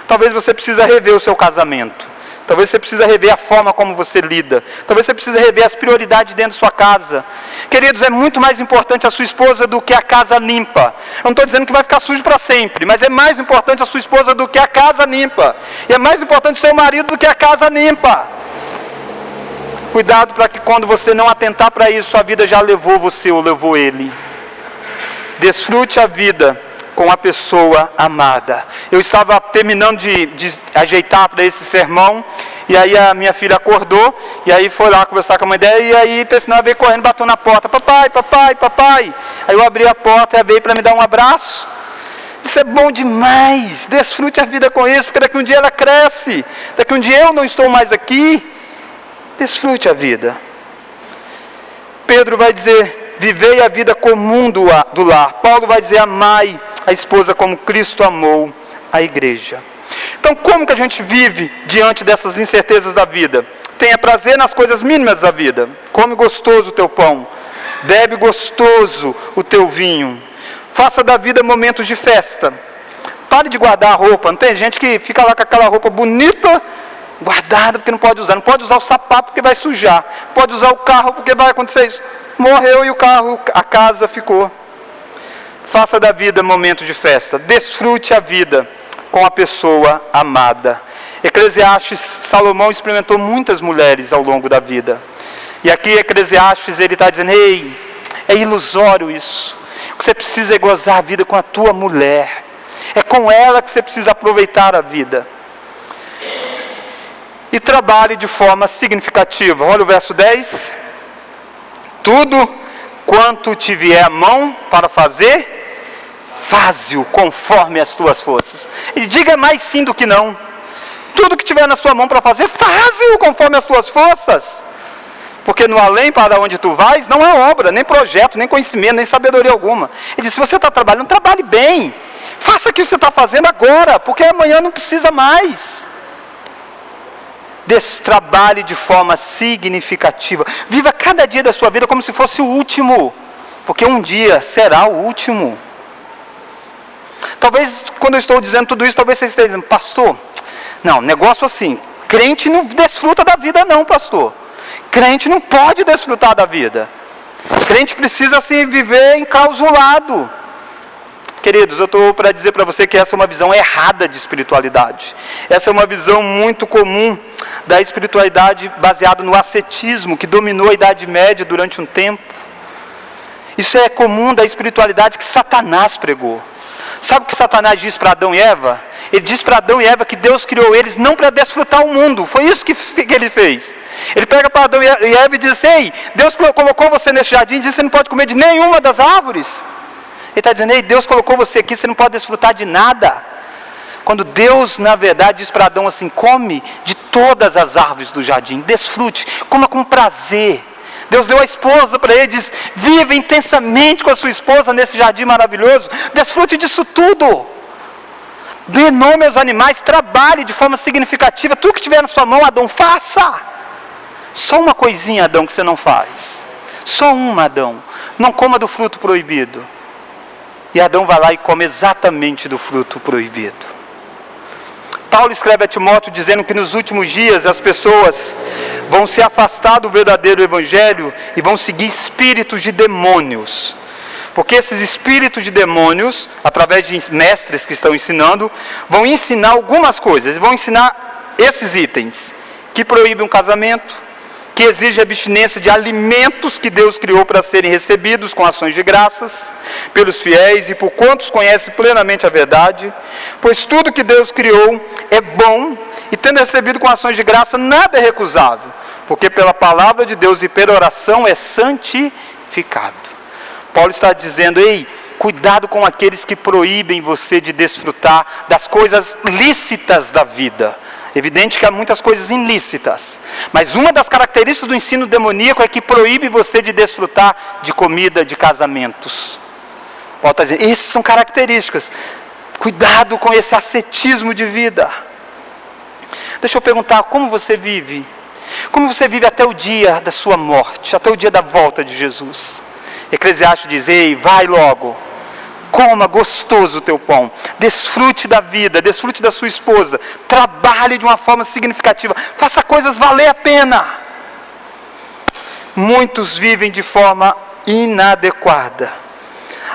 Talvez você precise rever o seu casamento. Talvez você precise rever a forma como você lida. Talvez você precise rever as prioridades dentro da sua casa. Queridos, é muito mais importante a sua esposa do que a casa limpa. Eu não estou dizendo que vai ficar sujo para sempre, mas é mais importante a sua esposa do que a casa limpa. E é mais importante o seu marido do que a casa limpa. Cuidado para que quando você não atentar para isso, a vida já levou você ou levou ele. Desfrute a vida com a pessoa amada. Eu estava terminando de ajeitar para esse sermão, e aí a minha filha acordou, e aí foi lá conversar com a mãe dela, e aí ela veio correndo, bateu na porta, papai, papai, papai. Aí eu abri a porta, ela veio para me dar um abraço. Isso é bom demais, desfrute a vida com isso, porque daqui um dia ela cresce, daqui um dia eu não estou mais aqui. Desfrute a vida. Pedro vai dizer, vivei a vida comum do lar. Paulo vai dizer, amai a esposa como Cristo amou a igreja. Então, como que a gente vive diante dessas incertezas da vida? Tenha prazer nas coisas mínimas da vida. Come gostoso o teu pão. Bebe gostoso o teu vinho. Faça da vida momentos de festa. Pare de guardar a roupa. Não tem gente que fica lá com aquela roupa bonita, guardada porque não pode usar. Não pode usar o sapato porque vai sujar. Não pode usar o carro porque vai acontecer isso. Morreu e o carro, a casa ficou. Faça da vida momento de festa. Desfrute a vida com a pessoa amada. Eclesiastes, Salomão experimentou muitas mulheres ao longo da vida. E aqui Eclesiastes, ele está dizendo, ei, é ilusório isso. O que você precisa é gozar a vida com a tua mulher. É com ela que você precisa aproveitar a vida. E trabalhe de forma significativa. Olha o verso 10. Tudo quanto te vier a mão para fazer, faze-o conforme as tuas forças. E diga mais sim do que não. Tudo que tiver na sua mão para fazer, faze-o conforme as tuas forças. Porque no além para onde tu vais, não há obra, nem projeto, nem conhecimento, nem sabedoria alguma. Ele diz, se você está trabalhando, trabalhe bem. Faça o que você está fazendo agora, porque amanhã não precisa mais. Trabalhe de forma significativa. Viva cada dia da sua vida como se fosse o último. Porque um dia será o último. Talvez, quando eu estou dizendo tudo isso, talvez você esteja dizendo, pastor, não, negócio assim, crente não desfruta da vida não, pastor. Crente não pode desfrutar da vida. Crente precisa assim viver enclausulado. Queridos, eu estou para dizer para você que essa é uma visão errada de espiritualidade. Essa é uma visão muito comum da espiritualidade baseada no ascetismo, que dominou a Idade Média durante um tempo. Isso é comum da espiritualidade que Satanás pregou. Sabe o que Satanás diz para Adão e Eva? Ele diz para Adão e Eva que Deus criou eles não para desfrutar o mundo. Foi isso que ele fez. Ele pega para Adão e Eva e diz, ei, Deus colocou você nesse jardim e disse que você não pode comer de nenhuma das árvores. Ele está dizendo, ei, Deus colocou você aqui, você não pode desfrutar de nada. Quando Deus, na verdade, diz para Adão assim, come de todas as árvores do jardim, desfrute, coma com prazer. Deus deu a esposa para ele, diz, viva intensamente com a sua esposa nesse jardim maravilhoso, desfrute disso tudo. Dê nome aos animais, trabalhe de forma significativa, tudo que tiver na sua mão, Adão, faça. Só uma coisinha, Adão, que você não faz. Só uma, Adão, não coma do fruto proibido. E Adão vai lá e come exatamente do fruto proibido. Paulo escreve a Timóteo dizendo que nos últimos dias as pessoas vão se afastar do verdadeiro evangelho e vão seguir espíritos de demônios. Porque esses espíritos de demônios, através de mestres que estão ensinando, vão ensinar algumas coisas. Vão ensinar esses itens, que proíbem o casamento, que exige abstinência de alimentos que Deus criou para serem recebidos com ações de graças pelos fiéis e por quantos conhecem plenamente a verdade, pois tudo que Deus criou é bom e tendo recebido com ações de graça nada é recusável, porque pela palavra de Deus e pela oração é santificado. Paulo está dizendo, ei, cuidado com aqueles que proíbem você de desfrutar das coisas lícitas da vida. Evidente que há muitas coisas ilícitas, mas uma das características do ensino demoníaco é que proíbe você de desfrutar de comida, de casamentos. Paulo está dizendo, essas são características. Cuidado com esse ascetismo de vida. Deixa eu perguntar, como você vive? Como você vive até o dia da sua morte, até o dia da volta de Jesus? Eclesiastes diz, ei, vai logo, Coma gostoso o teu pão, desfrute da vida, desfrute da sua esposa, trabalhe de uma forma significativa, faça coisas valer a pena. Muitos vivem de forma inadequada.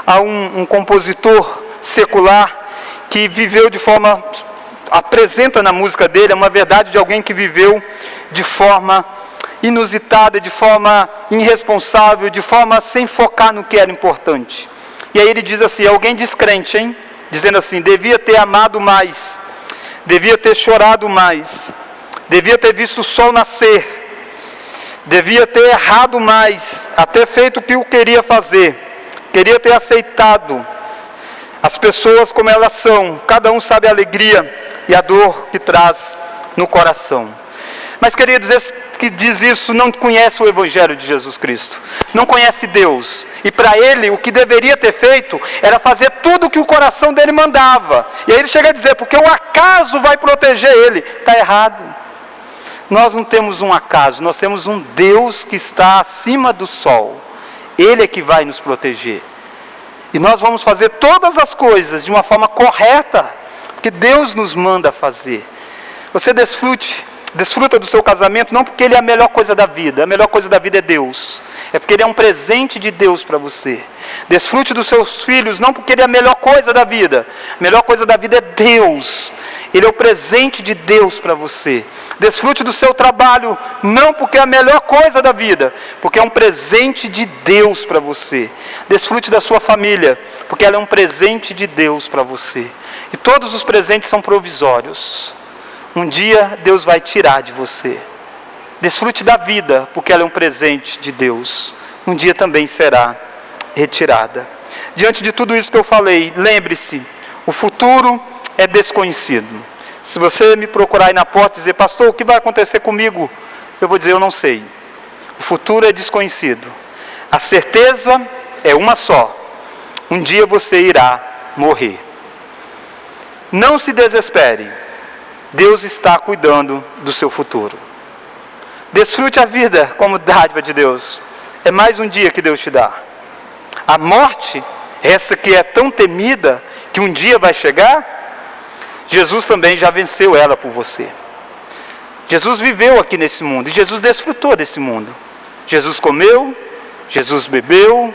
Há um compositor secular que viveu de forma, apresenta na música dele uma verdade de alguém que viveu de forma inusitada, de forma irresponsável, de forma sem focar no que era importante. E aí ele diz assim, alguém descrente, hein? Dizendo assim, devia ter amado mais, devia ter chorado mais, devia ter visto o sol nascer, devia ter errado mais, até feito o que eu queria fazer, queria ter aceitado as pessoas como elas são, cada um sabe a alegria e a dor que traz no coração. Mas queridos, esse que diz isso não conhece o Evangelho de Jesus Cristo, não conhece Deus, e para ele o que deveria ter feito era fazer tudo o que o coração dele mandava, e aí ele chega a dizer, porque o acaso vai proteger ele. Está errado. Nós não temos um acaso, nós temos um Deus que está acima do sol, Ele é que vai nos proteger, e nós vamos fazer todas as coisas de uma forma correta, porque Deus nos manda fazer. Você desfruta do seu casamento, não porque ele é a melhor coisa da vida, a melhor coisa da vida é Deus, é porque ele é um presente de Deus para você. Desfrute dos seus filhos, não porque ele é a melhor coisa da vida, a melhor coisa da vida é Deus, ele é o presente de Deus para você. Desfrute do seu trabalho, não porque é a melhor coisa da vida, porque é um presente de Deus para você. Desfrute da sua família, porque ela é um presente de Deus para você. E todos os presentes são provisórios. Um dia Deus vai tirar de você. Desfrute da vida, porque ela é um presente de Deus. Um dia também será retirada. Diante de tudo isso que eu falei, lembre-se, o futuro é desconhecido. Se você me procurar aí na porta e dizer, pastor, o que vai acontecer comigo? Eu vou dizer, eu não sei. O futuro é desconhecido. A certeza é uma só. Um dia você irá morrer. Não se desespere. Deus está cuidando do seu futuro. Desfrute a vida como dádiva de Deus. É mais um dia que Deus te dá. A morte, essa que é tão temida, que um dia vai chegar, Jesus também já venceu ela por você. Jesus viveu aqui nesse mundo, e Jesus desfrutou desse mundo. Jesus comeu, Jesus bebeu,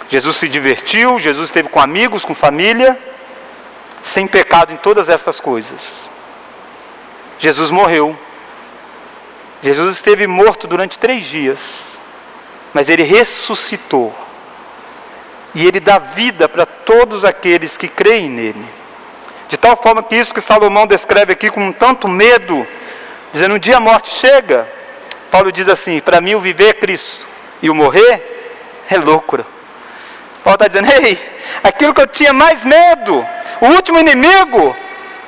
Jesus se divertiu, Jesus esteve com amigos, com família, sem pecado em todas essas coisas. Jesus morreu. Jesus esteve morto durante 3 dias, mas Ele ressuscitou. E Ele dá vida para todos aqueles que creem nele. De tal forma que isso que Salomão descreve aqui com tanto medo, dizendo, um dia a morte chega, Paulo diz assim, para mim o viver é Cristo, e o morrer é loucura. Paulo está dizendo, ei, aquilo que eu tinha mais medo, o último inimigo,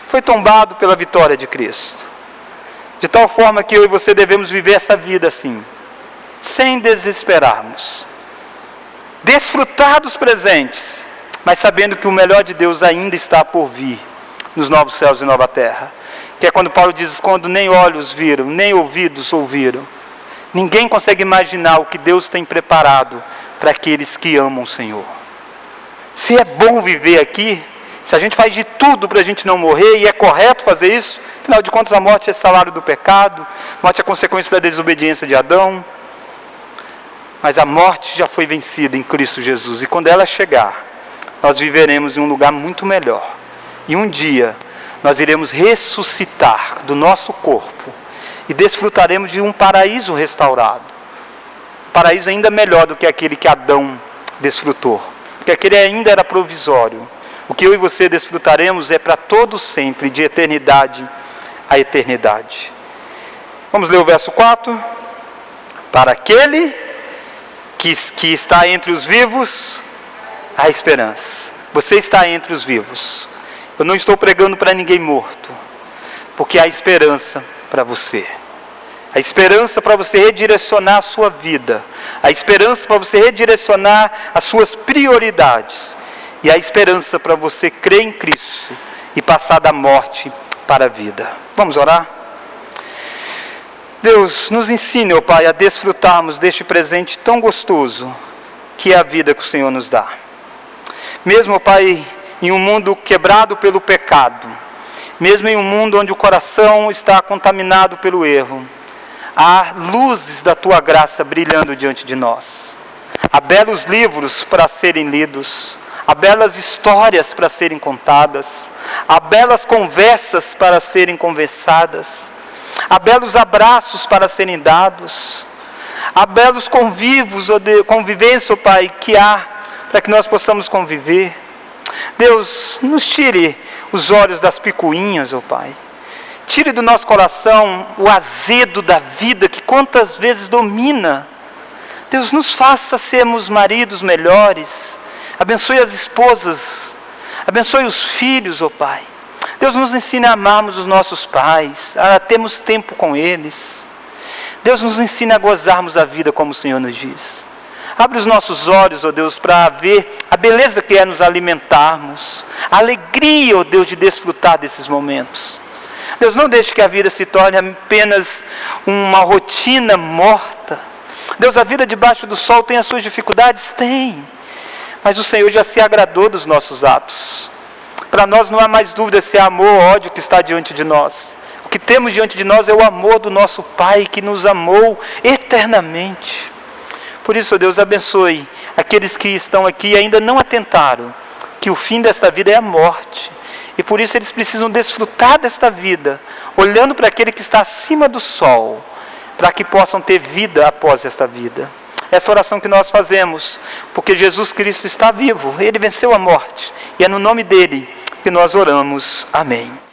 foi tombado pela vitória de Cristo. De tal forma que eu e você devemos viver essa vida assim, sem desesperarmos. Desfrutar dos presentes, mas sabendo que o melhor de Deus ainda está por vir, nos novos céus e nova terra. Que é quando Paulo diz, quando nem olhos viram, nem ouvidos ouviram. Ninguém consegue imaginar o que Deus tem preparado para aqueles que amam o Senhor. Se é bom viver aqui, se a gente faz de tudo para a gente não morrer, e é correto fazer isso, afinal de contas a morte é salário do pecado, a morte é consequência da desobediência de Adão, mas a morte já foi vencida em Cristo Jesus, e quando ela chegar, nós viveremos em um lugar muito melhor, e um dia nós iremos ressuscitar do nosso corpo, e desfrutaremos de um paraíso restaurado, um paraíso ainda melhor do que aquele que Adão desfrutou, porque aquele ainda era provisório. O que eu e você desfrutaremos é para todo sempre, de eternidade a eternidade. Vamos ler o verso 4. Para aquele que está entre os vivos, há esperança. Você está entre os vivos. Eu não estou pregando para ninguém morto, porque há esperança para você. A esperança para você redirecionar a sua vida. A esperança para você redirecionar as suas prioridades. E a esperança para você crer em Cristo e passar da morte para a vida. Vamos orar? Deus, nos ensine, ó Pai, a desfrutarmos deste presente tão gostoso que é a vida que o Senhor nos dá. Mesmo, ó Pai, em um mundo quebrado pelo pecado, mesmo em um mundo onde o coração está contaminado pelo erro, há luzes da Tua graça brilhando diante de nós. Há belos livros para serem lidos, há belas histórias para serem contadas, há belas conversas para serem conversadas, há belos abraços para serem dados, há belos convivência, ó Pai, que há para que nós possamos conviver. Deus, nos tire os olhos das picuinhas, ó Pai. Tire do nosso coração o azedo da vida que quantas vezes domina. Deus, nos faça sermos maridos melhores. Abençoe as esposas. Abençoe os filhos, ó Pai. Deus, nos ensine a amarmos os nossos pais, a termos tempo com eles. Deus, nos ensine a gozarmos a vida como o Senhor nos diz. Abre os nossos olhos, ó Deus, para ver a beleza que é nos alimentarmos. A alegria, ó Deus, de desfrutar desses momentos. Deus, não deixe que a vida se torne apenas uma rotina morta. Deus, a vida debaixo do sol tem as suas dificuldades? Tem. Mas o Senhor já se agradou dos nossos atos. Para nós não há mais dúvida se é amor ou ódio que está diante de nós. O que temos diante de nós é o amor do nosso Pai, que nos amou eternamente. Por isso, ó Deus, abençoe aqueles que estão aqui e ainda não atentaram que o fim desta vida é a morte. E por isso eles precisam desfrutar desta vida, olhando para aquele que está acima do sol, para que possam ter vida após esta vida. Essa oração que nós fazemos, porque Jesus Cristo está vivo, Ele venceu a morte, e é no nome dEle que nós oramos. Amém.